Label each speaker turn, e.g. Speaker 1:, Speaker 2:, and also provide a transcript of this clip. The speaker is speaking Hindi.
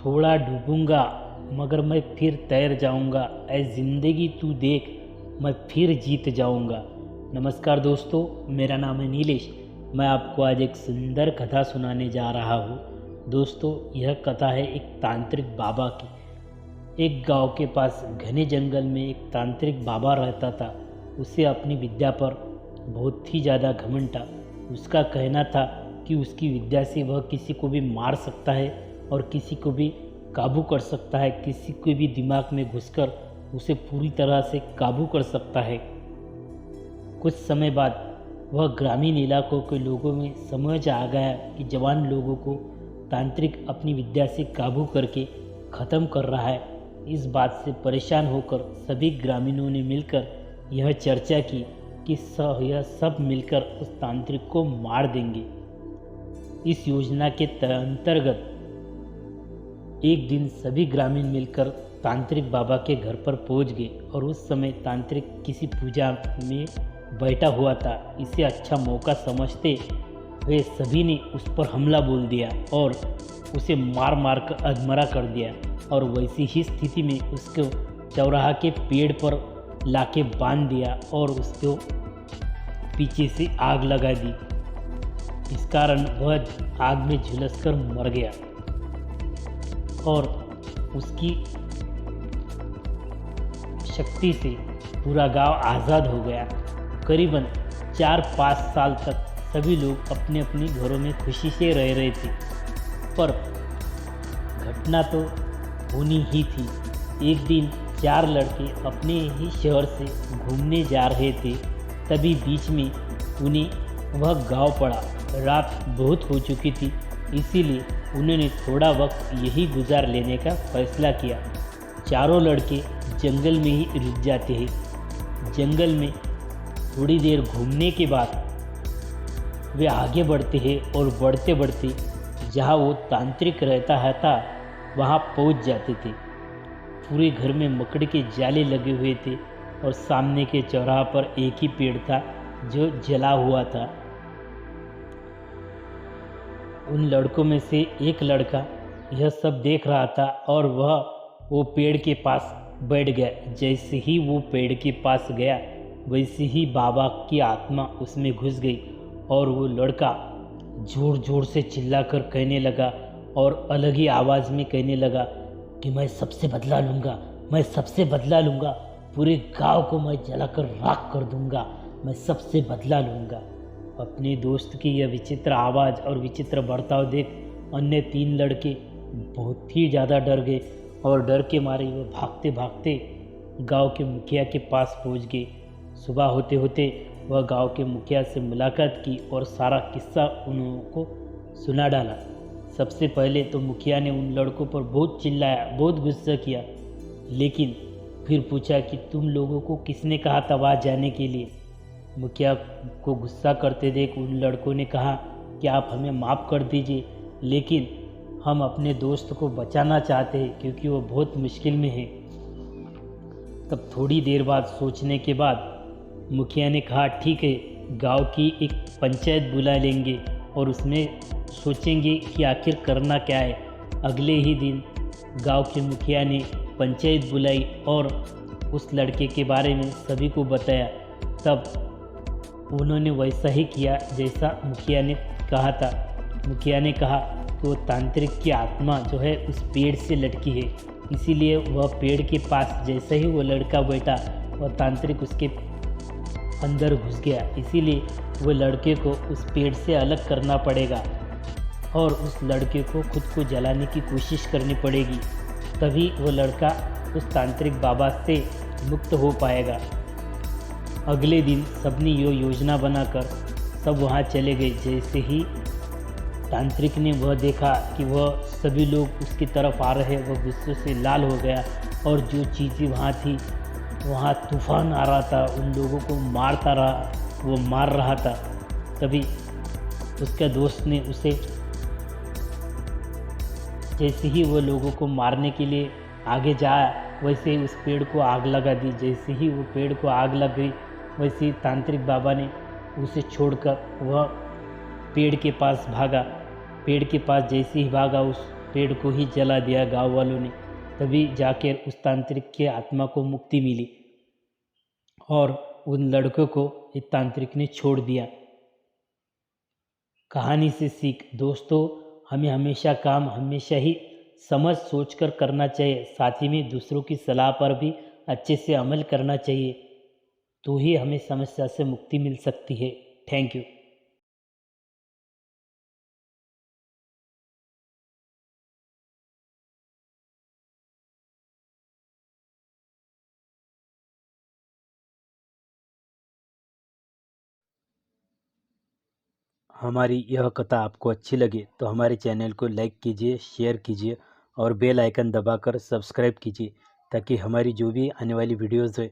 Speaker 1: थोड़ा डूबूंगा मगर मैं फिर तैर जाऊंगा, ऐ ज़िंदगी तू देख मैं फिर जीत जाऊंगा। नमस्कार दोस्तों, मेरा नाम है नीलेश। मैं आपको आज एक सुंदर कथा सुनाने जा रहा हूँ। दोस्तों, यह कथा है एक तांत्रिक बाबा की। एक गांव के पास घने जंगल में एक तांत्रिक बाबा रहता था। उसे अपनी विद्या पर बहुत ही ज़्यादा घमंड था। उसका कहना था कि उसकी विद्या से वह किसी को भी मार सकता है और किसी को भी काबू कर सकता है, किसी को भी दिमाग में घुसकर उसे पूरी तरह से काबू कर सकता है। कुछ समय बाद वह ग्रामीण इलाकों के लोगों में समझ आ गया कि जवान लोगों को तांत्रिक अपनी विद्या से काबू करके ख़त्म कर रहा है। इस बात से परेशान होकर सभी ग्रामीणों ने मिलकर यह चर्चा की कि यह सब मिलकर उस तांत्रिक को मार देंगे। इस योजना के अंतर्गत एक दिन सभी ग्रामीण मिलकर तांत्रिक बाबा के घर पर पहुंच गए और उस समय तांत्रिक किसी पूजा में बैठा हुआ था। इसे अच्छा मौका समझते हुए सभी ने उस पर हमला बोल दिया और उसे मार मार कर अधमरा कर दिया और वैसी ही स्थिति में उसको चौराहा के पेड़ पर लाके बांध दिया और उसको पीछे से आग लगा दी। इस कारण वह आग में झुलसकर मर गया और उसकी शक्ति से पूरा गांव आज़ाद हो गया। करीबन 4-5 साल तक सभी लोग अपने अपने घरों में खुशी से रह रहे थे, पर घटना तो होनी ही थी। एक दिन 4 लड़के अपने ही शहर से घूमने जा रहे थे, तभी बीच में उन्हें वह गांव पड़ा। रात बहुत हो चुकी थी, इसीलिए उन्होंने थोड़ा वक्त यही गुजार लेने का फैसला किया। चारों लड़के जंगल में ही रुक जाते हैं। जंगल में थोड़ी देर घूमने के बाद वे आगे बढ़ते हैं और बढ़ते बढ़ते जहाँ वो तांत्रिक रहता था वहाँ पहुँच जाते थे। पूरे घर में मकड़ी के जाले लगे हुए थे और सामने के चौराहा पर एक ही पेड़ था जो जला हुआ था। उन लड़कों में से एक लड़का यह सब देख रहा था और वो पेड़ के पास बैठ गया। जैसे ही वो पेड़ के पास गया वैसे ही बाबा की आत्मा उसमें घुस गई और वो लड़का जोर जोर से चिल्लाकर कहने लगा और अलग ही आवाज़ में कहने लगा कि मैं सबसे बदला लूँगा, मैं सबसे बदला लूँगा, पूरे गांव को मैं जलाकर राख कर दूँगा, मैं सबसे बदला लूँगा। अपने दोस्त की यह विचित्र आवाज़ और विचित्र बर्ताव देख अन्य 3 लड़के बहुत ही ज़्यादा डर गए और डर के मारे वो भागते भागते गांव के मुखिया के पास पहुंच गए। सुबह होते होते वह गांव के मुखिया से मुलाकात की और सारा किस्सा उनको सुना डाला। सबसे पहले तो मुखिया ने उन लड़कों पर बहुत चिल्लाया, बहुत गुस्सा किया, लेकिन फिर पूछा कि तुम लोगों को किसने कहा था वहाँ जाने के लिए। मुखिया को गुस्सा करते देख उन लड़कों ने कहा कि आप हमें माफ़ कर दीजिए, लेकिन हम अपने दोस्त को बचाना चाहते हैं क्योंकि वो बहुत मुश्किल में है। तब थोड़ी देर बाद सोचने के बाद मुखिया ने कहा ठीक है, गांव की एक पंचायत बुला लेंगे और उसमें सोचेंगे कि आखिर करना क्या है। अगले ही दिन गांव के मुखिया ने पंचायत बुलाई और उस लड़के के बारे में सभी को बताया। तब उन्होंने वैसा ही किया जैसा मुखिया ने कहा था। मुखिया ने कहा कि वो तांत्रिक की आत्मा जो है उस पेड़ से लटकी है, इसीलिए वह पेड़ के पास जैसे ही वो लड़का बैठा वह तांत्रिक उसके अंदर घुस गया। इसीलिए वो लड़के को उस पेड़ से अलग करना पड़ेगा और उस लड़के को खुद को जलाने की कोशिश करनी पड़ेगी, तभी वो लड़का उस तांत्रिक बाबा से मुक्त हो पाएगा। अगले दिन सबने ये योजना बनाकर सब वहाँ चले गए। जैसे ही तांत्रिक ने वह देखा कि वह सभी लोग उसकी तरफ आ रहे, वह गुस्से से लाल हो गया और जो चीज़ें वहाँ थी वहाँ तूफान आ रहा था, उन लोगों को मारता रहा, वो मार रहा था। तभी उसके दोस्त ने उसे जैसे ही वो लोगों को मारने के लिए आगे जाया वैसे ही उस पेड़ को आग लगा दी। जैसे ही वो पेड़ को आग लग गई वैसे ही तांत्रिक बाबा ने उसे छोड़कर वह पेड़ के पास भागा। पेड़ के पास जैसे ही भागा उस पेड़ को ही जला दिया गांव वालों ने। तभी जाकर उस तांत्रिक की आत्मा को मुक्ति मिली और उन लड़कों को इस तांत्रिक ने छोड़ दिया। कहानी से सीख दोस्तों, हमें हमेशा काम हमेशा ही समझ सोच कर करना चाहिए, साथ ही में दूसरों की सलाह पर भी अच्छे से अमल करना चाहिए, तो ही हमें समस्या से मुक्ति मिल सकती है। Thank you. हमारी यह कथा आपको अच्छी लगे तो हमारे चैनल को लाइक कीजिए, शेयर कीजिए और बेल आइकन दबाकर सब्सक्राइब कीजिए, ताकि हमारी जो भी आने वाली वीडियोज़ है